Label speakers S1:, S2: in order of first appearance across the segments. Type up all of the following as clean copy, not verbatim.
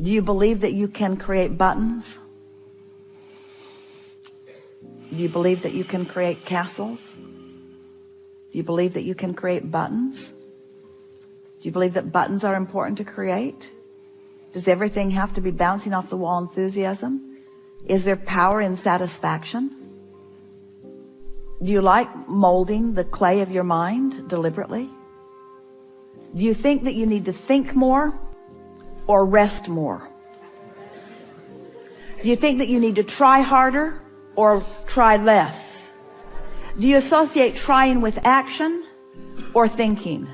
S1: Do you believe that you can create buttons? Do you believe that you can create castles? Do you believe that you can create buttons? Do you believe that buttons are important to create? Does everything have to be bouncing off the wall enthusiasm? Is there power in satisfaction? Do you like molding the clay of your mind deliberately? Do you think that you need to think more or rest more? Do you think that you need to try harder or try less? Do you associate trying with action or thinking?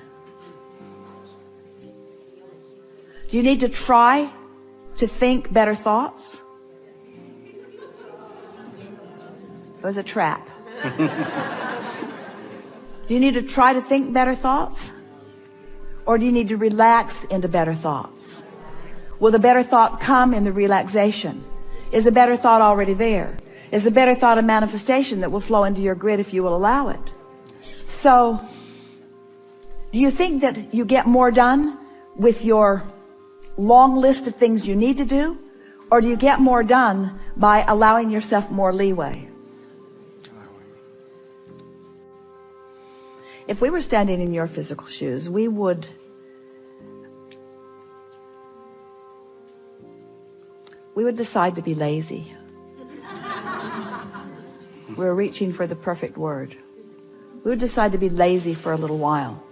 S1: Do you need to try to think better thoughts? It was a trap. Do you need to try to think better thoughts? Or do you need to relax into better thoughts? Will the better thought come in the relaxation? Is the better thought already there? Is the better thought a manifestation that will flow into your grid if you will allow it? So, do you think that you get more done with your long list of things you need to do? Or do you get more done by allowing yourself more leeway? If we were standing in your physical shoes, we would decide to be lazy. We're reaching for the perfect word. We would decide to be lazy for a little while.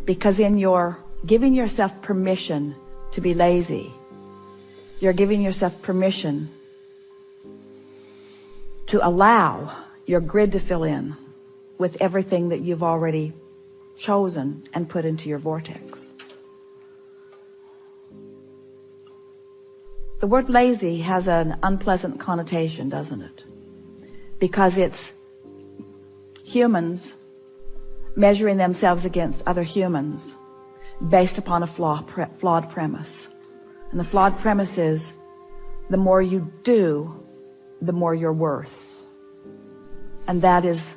S1: Because in your giving yourself permission to be lazy, you're giving yourself permission to allow your grid to fill in with everything that you've already chosen and put into your vortex. The word lazy has an unpleasant connotation, doesn't it? Because it's humans measuring themselves against other humans based upon a flawed premise. And the flawed premise is, the more you do, the more you're worth. And that is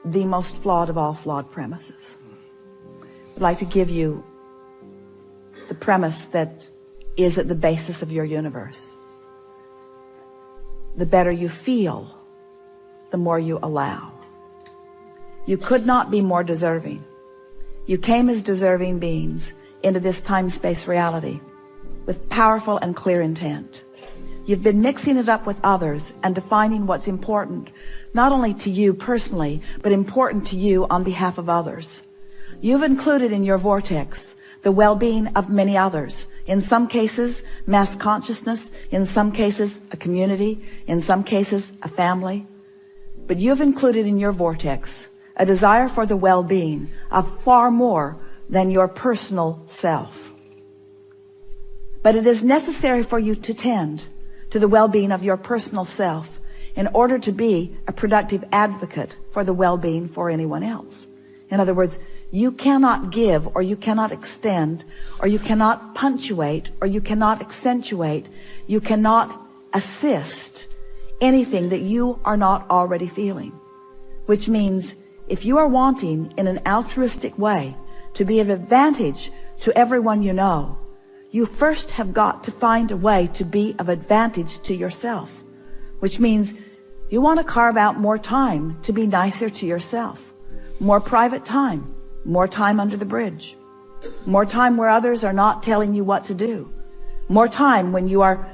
S1: the most flawed of all flawed premises. I'd like to give you the premise that is at the basis of your universe. The better you feel, the more you allow. You could not be more deserving. You came as deserving beings into this time-space reality with powerful and clear intent. You've been mixing it up with others and defining what's important, not only to you personally, but important to you on behalf of others. You've included in your vortex the well-being of many others. In some cases, mass consciousness. In some cases, a community. In some cases, a family. But you've included in your vortex a desire for the well-being of far more than your personal self. But it is necessary for you to tend to the well-being of your personal self in order to be a productive advocate for the well-being for anyone else. In other words, you cannot give, or you cannot extend, or you cannot punctuate, or you cannot accentuate, you cannot assist anything that you are not already feeling. Which means, if you are wanting in an altruistic way to be of advantage to everyone you know, you first have got to find a way to be of advantage to yourself. Which means you want to carve out more time to be nicer to yourself. More private time. More time under the bridge. More time where others are not telling you what to do. More time when you are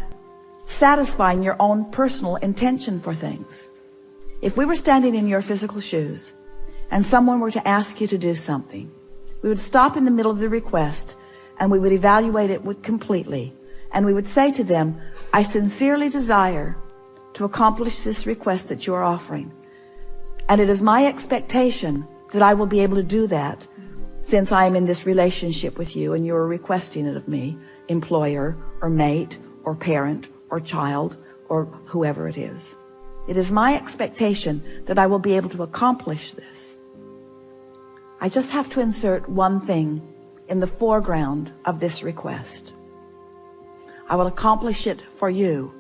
S1: satisfying your own personal intention for things. If we were standing in your physical shoes and someone were to ask you to do something, we would stop in the middle of the request and we would evaluate it completely. And we would say to them, I sincerely desire to accomplish this request that you are offering. And it is my expectation that I will be able to do that since I am in this relationship with you and you are requesting it of me, employer or mate or parent or child or whoever it is. It is my expectation that I will be able to accomplish this. I just have to insert one thing in the foreground of this request. I will accomplish it for you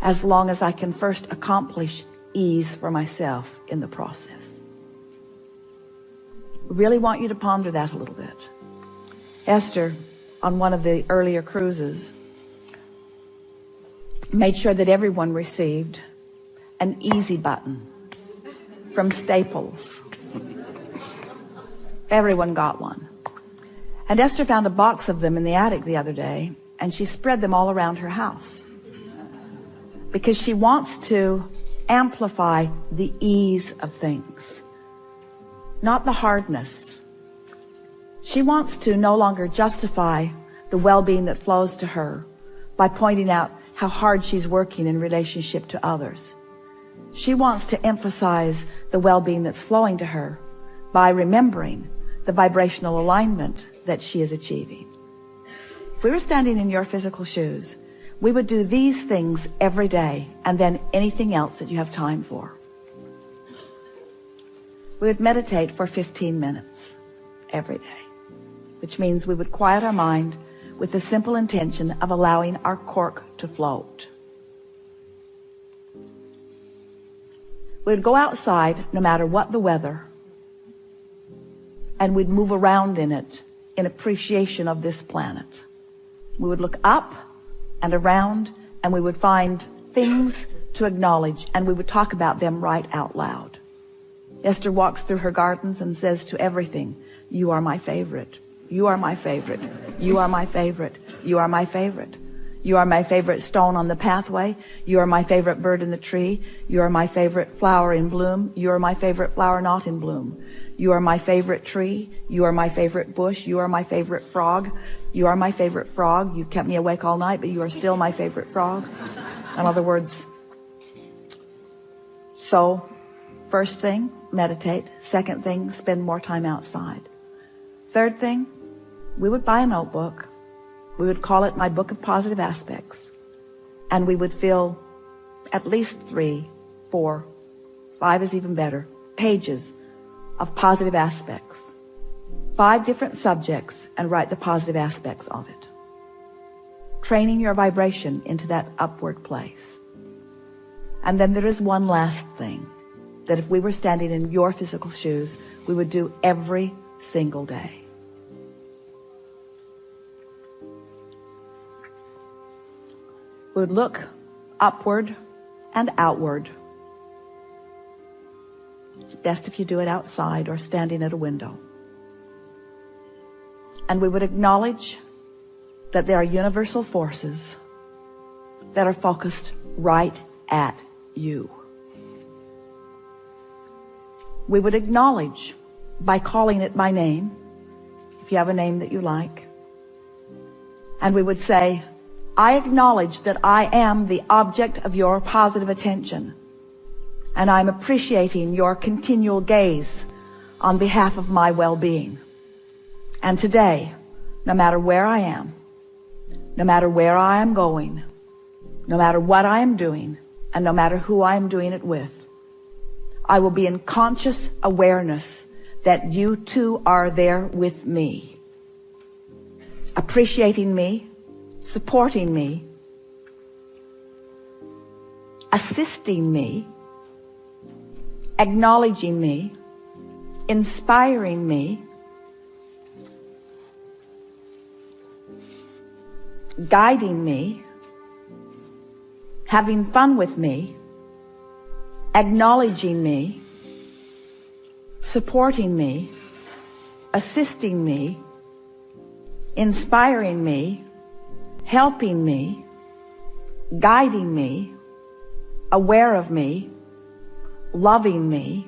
S1: as long as I can first accomplish ease for myself in the process. I really want you to ponder that a little bit. Esther, on one of the earlier cruises, made sure that everyone received an easy button from Staples. Everyone got one. And Esther found a box of them in the attic the other day, and she spread them all around her house because she wants to amplify the ease of things, not the hardness. She wants to no longer justify the well-being that flows to her by pointing out how hard she's working in relationship to others. She wants to emphasize the well-being that's flowing to her by remembering the vibrational alignment that she is achieving. If we were standing in your physical shoes, we would do these things every day and then anything else that you have time for. We would meditate for 15 minutes every day, which means we would quiet our mind with the simple intention of allowing our cork to float. We would go outside no matter what the weather, and we'd move around in it in appreciation of this planet. We would look up and around, and we would find things to acknowledge, and we would talk about them right out loud. Esther walks through her gardens and says to everything, "You are my favorite. You are my favorite. You are my favorite. You are my favorite. You are my favorite stone on the pathway. You are my favorite bird in the tree. You are my favorite flower in bloom. You are my favorite flower not in bloom. You are my favorite tree. You are my favorite bush. You are my favorite frog. You are my favorite frog. You kept me awake all night, but you are still my favorite frog." In other words, so first thing, meditate. Second thing, spend more time outside. Third thing, we would buy a notebook. We would call it My Book of Positive Aspects. And we would fill at least 3, 4, 5 is even better, pages of positive aspects. 5 different subjects, and write the positive aspects of it. Training your vibration into that upward place. And then there is one last thing that if we were standing in your physical shoes, we would do every single day. We would look upward and outward. It's best if you do it outside or standing at a window. And we would acknowledge that there are universal forces that are focused right at you. We would acknowledge by calling it by name, if you have a name that you like. And we would say, "I acknowledge that I am the object of your positive attention, and I'm appreciating your continual gaze on behalf of my well-being. And today, no matter where I am, no matter where I am going, no matter what I am doing, and no matter who I am doing it with, I will be in conscious awareness that you too are there with me, appreciating me, supporting me, assisting me, acknowledging me, inspiring me, guiding me, having fun with me, acknowledging me, supporting me, assisting me, inspiring me, helping me, guiding me, aware of me, loving me,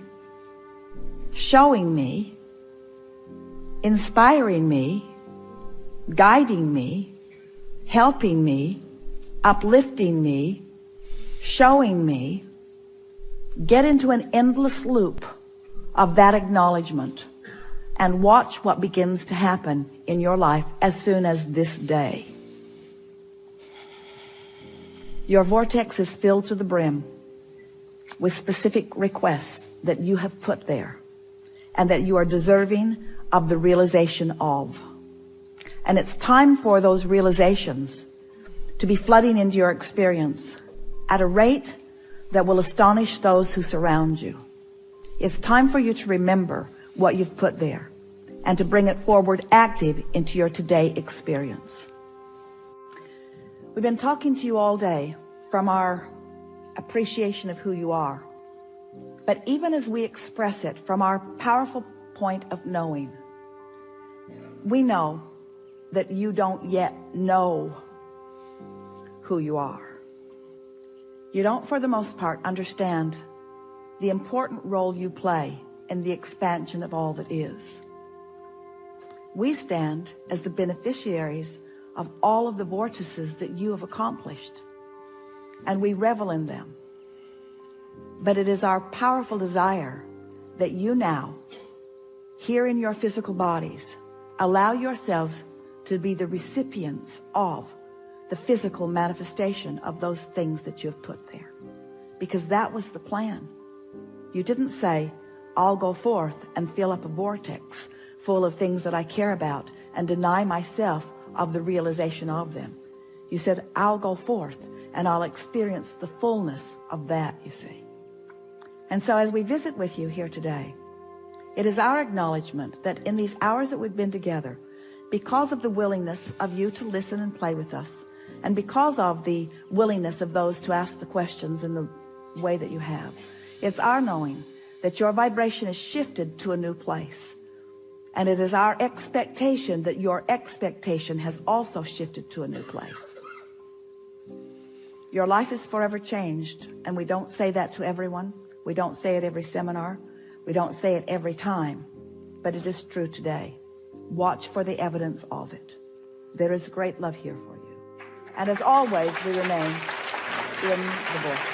S1: showing me, inspiring me, guiding me, helping me, uplifting me, showing me." Get into an endless loop of that acknowledgement and watch what begins to happen in your life as soon as this day. Your vortex is filled to the brim with specific requests that you have put there and that you are deserving of the realization of. And it's time for those realizations to be flooding into your experience at a rate that will astonish those who surround you. It's time for you to remember what you've put there. and to bring it forward active into your today experience. We've been talking to you all day from our appreciation of who you are. But even as we express it from our powerful point of knowing, we know that you don't yet know who you are. You don't, for the most part, understand the important role you play in the expansion of all that is. We stand as the beneficiaries of all of the vortices that you have accomplished, and we revel in them. But it is our powerful desire that you now, here in your physical bodies, allow yourselves to be the recipients of the physical manifestation of those things that you have put there. Because that was the plan. You didn't say, I'll go forth and fill up a vortex full of things that I care about and deny myself of the realization of them. You said, I'll go forth and I'll experience the fullness of that, you see. And so as we visit with you here today, it is our acknowledgement that in these hours that we've been together, because of the willingness of you to listen and play with us, and because of the willingness of those to ask the questions in the way that you have, it's our knowing that your vibration is shifted to a new place. And it is our expectation that your expectation has also shifted to a new place. Your life is forever changed, and we don't say that to everyone. We don't say it every seminar. We don't say it every time, but it is true today. Watch for the evidence of it. There is great love here for you. And as always, we remain in the book.